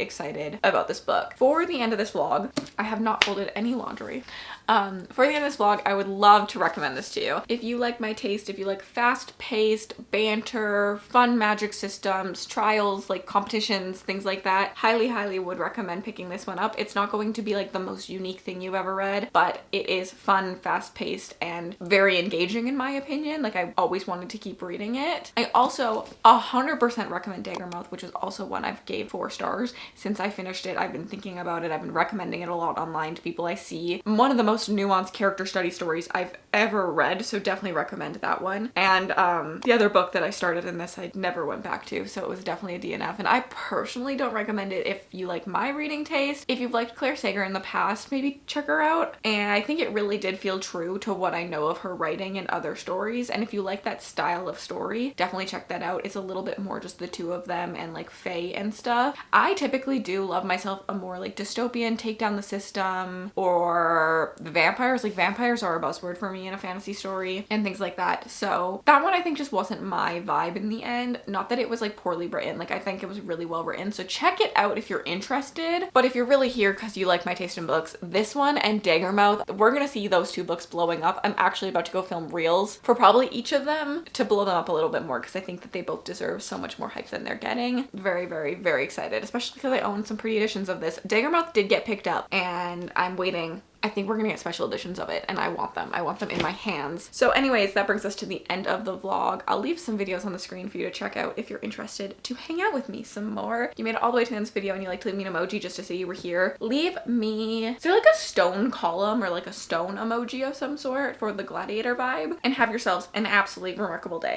excited about this book. For the end of this vlog, I have not folded any laundry. For the end of this vlog, I would love to recommend this to you. If you like my taste, if you like fast-paced banter, fun magic systems, trials, like competitions, things like that, highly would recommend picking this one up. It's not going to be like the most unique thing you've ever read, but it is fun, fast-paced, and very engaging in my opinion. Like, I always wanted to keep reading it. I also 100% recommend Daggermouth, which is also one I've gave 4 stars. Since I finished it, I've been thinking about it. I've been recommending it a lot online to people I see. One of the most nuanced character study stories I've ever read, so definitely recommend that one. And the other book that I started in this I never went back to, so it was definitely a DNF, and I personally don't recommend it if you like my reading taste. If you've liked Claire Sager in the past, maybe check her out. And I think it really did feel true to what I know of her writing and other stories, and if you like that style of story, definitely check that out. It's a little bit more just the two of them and like fae and stuff. I typically do love myself a more like dystopian, take down the system, or the vampires. Like, vampires are a buzzword for me in a fantasy story and things like that. So that one I think just wasn't my vibe in the end. Not that it was like poorly written, like I think it was really well written, so check it out if you're interested. But if you're really here because you like my taste in books, this one and Daggermouth, we're gonna see those 2 books blowing up. I'm actually about to go film reels for probably each of them to blow them up a little bit more, because I think that they both deserve so much more hype than they're getting. Very excited, especially because I own some pretty editions of this. Daggermouth did get picked up and I'm waiting. I think we're gonna get special editions of it and I want them. I want them in my hands. So anyways, that brings us to the end of the vlog. I'll leave some videos on the screen for you to check out if you're interested to hang out with me some more. You made it all the way to the end of this video and you like to leave me an emoji just to say you were here. Leave me, is there like a stone column or like a stone emoji of some sort for the gladiator vibe? And have yourselves an absolutely remarkable day.